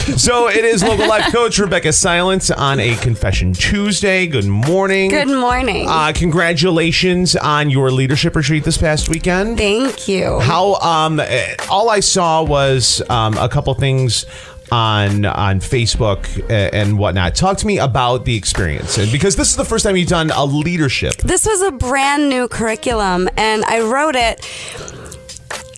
So it is local life coach Rebecca Silence on a Confession Tuesday. Good morning. Good morning. Congratulations on your leadership retreat this past weekend. Thank you. How all I saw was a couple things on Facebook and whatnot. Talk to me about the experience, and because this is the first time you've done a leadership. This was a brand new curriculum, and I wrote it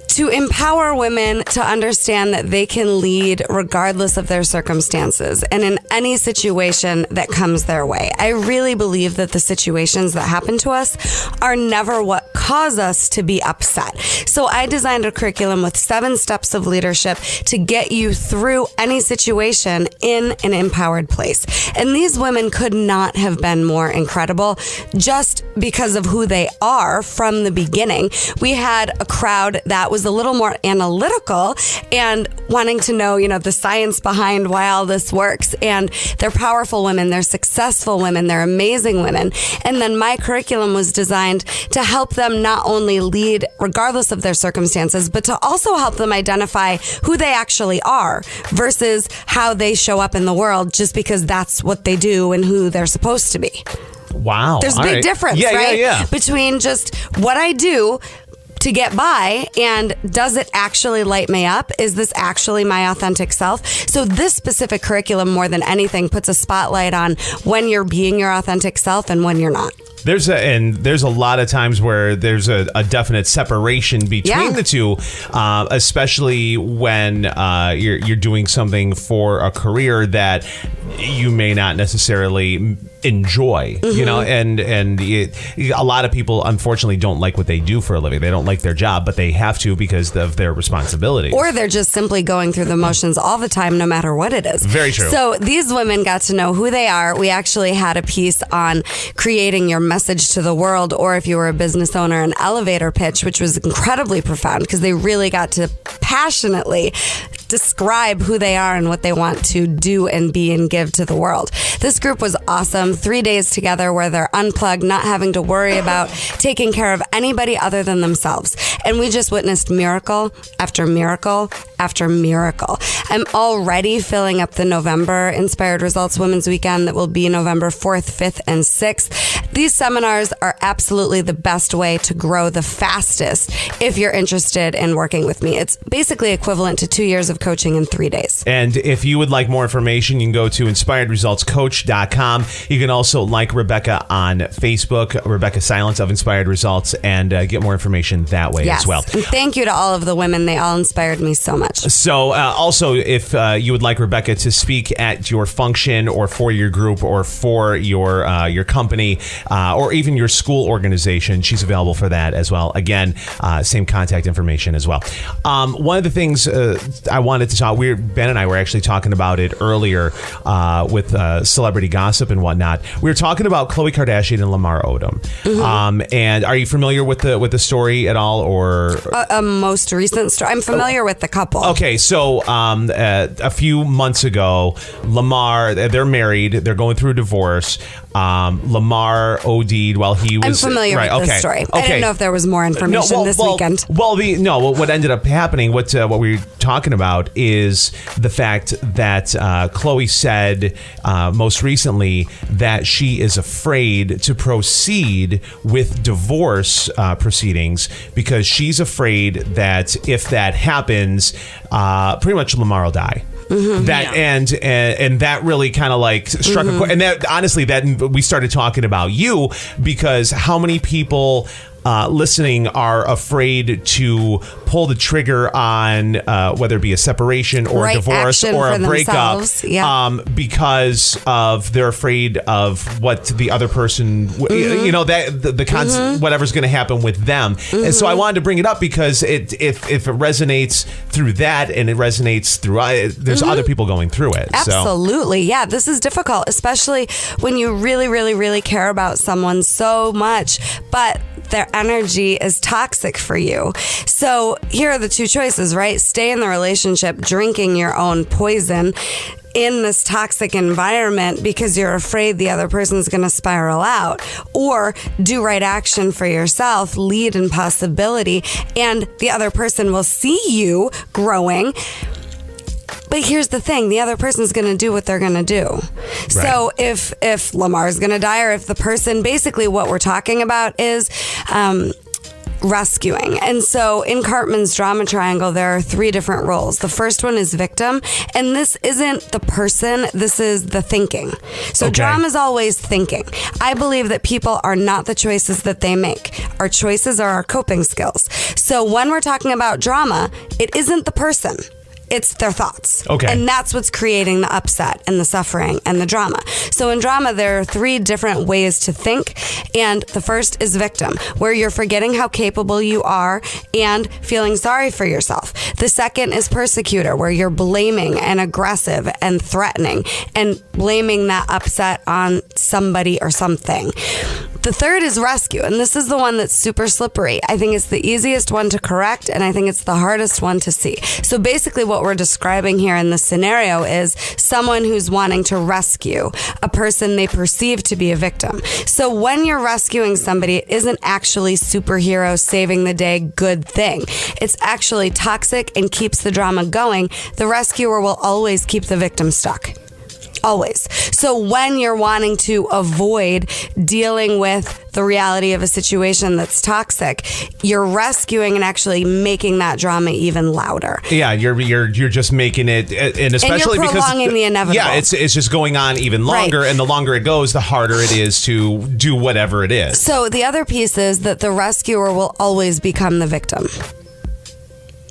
to empower women to understand that they can lead regardless of their circumstances and in any situation that comes their way. I really believe that the situations that happen to us are never what cause us to be upset. So I designed a curriculum with 7 steps of leadership to get you through any situation in an empowered place. And these women could not have been more incredible just because of who they are from the beginning. We had a crowd that was a little more analytical and wanting to know, the science behind why all this works. And they're powerful women, they're successful women, they're amazing women. And then my curriculum was designed to help them not only lead regardless of their circumstances, but to also help them identify who they actually are versus how they show up in the world just because that's what they do and who they're supposed to be. Wow. There's a big difference, right? Yeah. Between just what I do to get by and does it actually light me up? Is this actually my authentic self? So this specific curriculum, more than anything, puts a spotlight on when you're being your authentic self and when you're not. There's a lot of times where there's a definite separation between the two, especially when you're doing something for a career that you may not necessarily enjoy, and a lot of people unfortunately don't like what they do for a living. They don't like their job, but they have to because of their responsibilities. Or they're just simply going through the motions all the time, no matter what it is. Very true. So these women got to know who they are. We actually had a piece on creating your message to the world, or if you were a business owner, an elevator pitch, which was incredibly profound because they really got to passionately describe who they are and what they want to do and be and give to the world. This group was awesome. 3 days together where they're unplugged, not having to worry about taking care of anybody other than themselves. And we just witnessed miracle after miracle after miracle. I'm already filling up the November Inspired Results Women's Weekend that will be November 4th, 5th, and 6th. These seminars are absolutely the best way to grow the fastest if you're interested in working with me. It's basically equivalent to 2 years of coaching in 3 days. And if you would like more information, you can go to inspiredresultscoach.com. You can also like Rebecca on Facebook, Rebecca Silence of Inspired Results, and get more information that way as well. And thank you to all of the women. They all inspired me so much. So also, if you would like Rebecca to speak at your function or for your group or for your company or even your school organization, she's available for that as well. Again, same contact information as well. One of the things I wanted to talk, Ben and I were actually talking about it earlier with celebrity gossip and whatnot. We were talking about KHLOE Kardashian and LAMAR Odom. And are you familiar with the story at all, or a most recent story? I'm familiar with the couple. Okay, so a few months ago, LAMAR, they're married, they're going through a divorce. LAMAR OD'd while he was... I'm familiar with this story. I didn't know if there was more information this weekend. What ended up happening, what we were talking about is the fact that KHLOE said most recently that she is afraid to proceed with divorce proceedings because she's afraid that if that happens, pretty much LAMAR will die. And that really kind of like struck a chord. And that honestly, that we started talking about you because how many people listening are afraid to pull the trigger on whether it be a separation or a divorce or a breakup because of they're afraid of what the other person the whatever's going to happen with them. And so I wanted to bring it up because if it resonates through that and it resonates through there's other people going through it. Absolutely. So. Yeah, this is difficult, especially when you really, really, really care about someone so much, but their energy is toxic for you. So here are the two choices, right? Stay in the relationship drinking your own poison in this toxic environment because you're afraid the other person's going to spiral out, or do right action for yourself, lead in possibility, and the other person will see you growing. But here's the thing, the other person's going to do what they're going to do. Right. So if Lamar's going to die, or if the person, basically what we're talking about is rescuing. And so in Cartman's drama triangle, there are 3 different roles. The first one is victim, and this isn't the person, this is the thinking. So drama is always thinking. I believe that people are not the choices that they make. Our choices are our coping skills. So when we're talking about drama, it isn't the person. It's their thoughts. Okay. And that's what's creating the upset and the suffering and the drama. So in drama, there are 3 different ways to think. And the first is victim, where you're forgetting how capable you are and feeling sorry for yourself. The second is persecutor, where you're blaming and aggressive and threatening and blaming that upset on somebody or something. The third is rescue, and this is the one that's super slippery. I think it's the easiest one to correct, and I think it's the hardest one to see. So basically what we're describing here in this scenario is someone who's wanting to rescue a person they perceive to be a victim. So when you're rescuing somebody, it isn't actually superhero saving the day good thing. It's actually toxic and keeps the drama going. The rescuer will always keep the victim stuck. Always. So when you're wanting to avoid dealing with the reality of a situation that's toxic, you're rescuing and actually making that drama even louder. Yeah, you're just making it, and especially and you're prolonging the inevitable. Yeah, it's just going on even longer, right. And the longer it goes, the harder it is to do whatever it is. So the other piece is that the rescuer will always become the victim.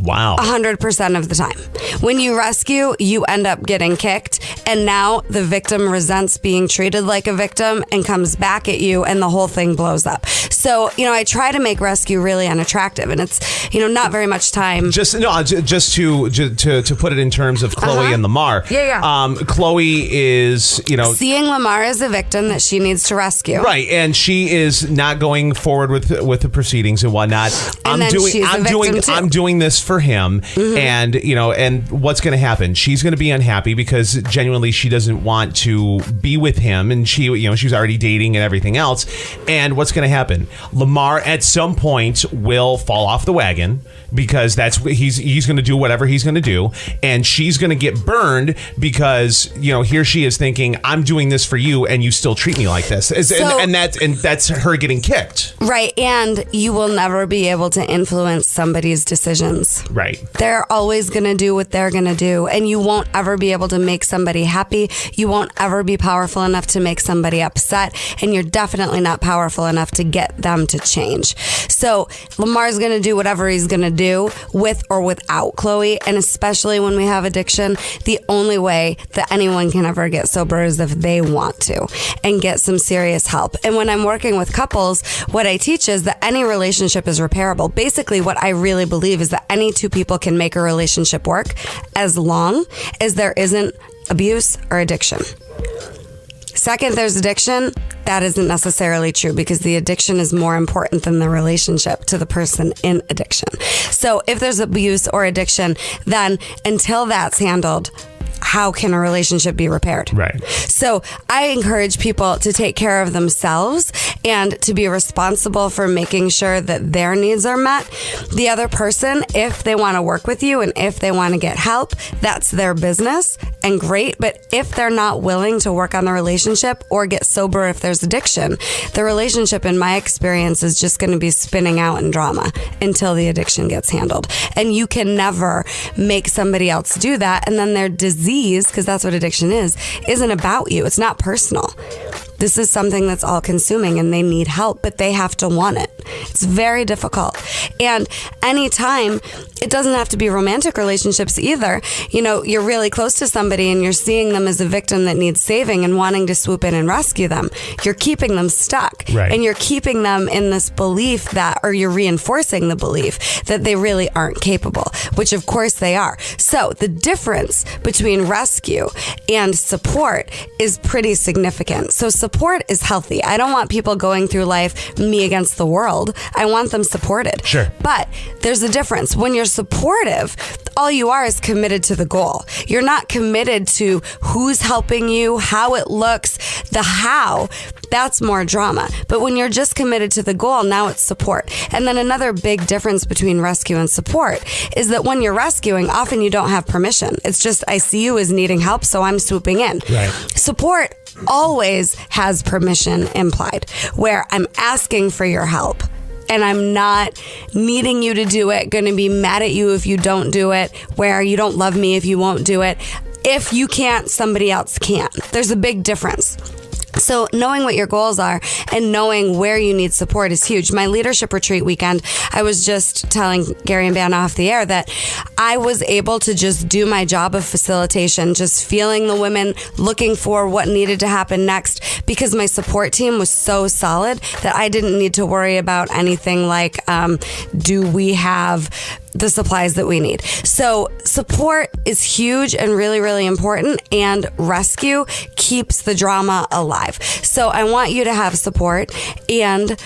Wow. 100% of the time. When you rescue, you end up getting kicked, and now the victim resents being treated like a victim and comes back at you, and the whole thing blows up. So, I try to make rescue really unattractive, and it's, not very much time. Just to put it in terms of Chloe and Lamar. Yeah. Chloe is, seeing Lamar as a victim that she needs to rescue. Right, and she is not going forward with the proceedings and whatnot. And I'm doing this for him, and and what's going to happen? She's going to be unhappy because genuinely she doesn't want to be with him, and she's already dating and everything else. And what's going to happen? Lamar at some point will fall off the wagon, because that's he's going to do whatever he's going to do, and she's going to get burned because here she is thinking, I'm doing this for you and you still treat me like this, and that's her getting kicked. Right, and you will never be able to influence somebody's decisions. Right. They're always going to do what they're going to do, and you won't ever be able to make somebody happy. You won't ever be powerful enough to make somebody upset, and you're definitely not powerful enough to get them to change. So Lamar's going to do whatever he's going to do with or without Chloe, and especially when we have addiction, the only way that anyone can ever get sober is if they want to and get some serious help. And when I'm working with couples, what I teach is that any relationship is repairable. Basically, what I really believe is that any 2 people can make a relationship work as long as there isn't abuse or addiction. Second, there's addiction. That isn't necessarily true, because the addiction is more important than the relationship to the person in addiction. So if there's abuse or addiction, then until that's handled, how can a relationship be repaired? Right. So I encourage people to take care of themselves and to be responsible for making sure that their needs are met. The other person, if they want to work with you and if they want to get help, that's their business and great. But if they're not willing to work on the relationship or get sober if there's addiction, the relationship, in my experience, is just going to be spinning out in drama until the addiction gets handled. And you can never make somebody else do that. And then their disease, because that's what addiction is, isn't about you. It's not personal. This is something that's all consuming, and they need help, but they have to want it. It's very difficult. And anytime, it doesn't have to be romantic relationships either. You're really close to somebody and you're seeing them as a victim that needs saving and wanting to swoop in and rescue them. You're keeping them stuck. Right. And you're keeping them in this belief or you're reinforcing the belief that they really aren't capable, which of course they are. So the difference between rescue and support is pretty significant. So support is healthy. I don't want people going through life me against the world. held. I want them supported. Sure. But there's a difference. When you're supportive, all you are is committed to the goal. You're not committed to who's helping you, how it looks, the how. That's more drama. But when you're just committed to the goal, now it's support. And then another big difference between rescue and support is that when you're rescuing, often you don't have permission. It's just, I see you as needing help, so I'm swooping in. Right. Support always has permission implied, where I'm asking for your help. And I'm not needing you to do it, going to be mad at you if you don't do it, where you don't love me if you won't do it. If you can't, somebody else can. There's a big difference. So knowing what your goals are and knowing where you need support is huge. My leadership retreat weekend, I was just telling Gary and Ben off the air that I was able to just do my job of facilitation, just feeling the women, looking for what needed to happen next, because my support team was so solid that I didn't need to worry about anything like, do we have the supplies that we need. So support is huge and really, really important, and rescue keeps the drama alive. So I want you to have support, and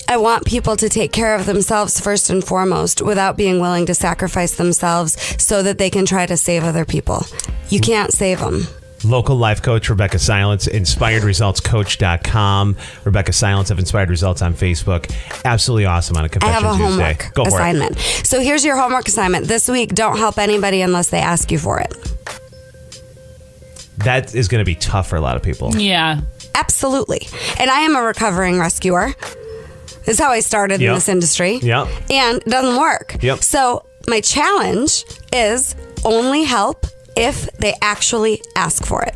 I want people to take care of themselves first and foremost without being willing to sacrifice themselves so that they can try to save other people. You can't save them. Local life coach Rebecca Silence, inspiredresultscoach.com. Rebecca Silence of Inspired Results on Facebook. Absolutely awesome on a Confession I have a Tuesday. homework Go for assignment. So here's your homework assignment. This week, don't help anybody unless they ask you for it. That is going to be tough for a lot of people. Yeah. Absolutely. And I am a recovering rescuer. This is how I started in this industry. Yep. And it doesn't work. Yep. So my challenge is only help if they actually ask for it.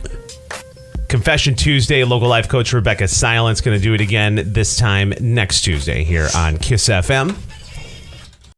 Confession Tuesday, local life coach Rebecca Silence going to do it again this time next Tuesday here on KISS FM.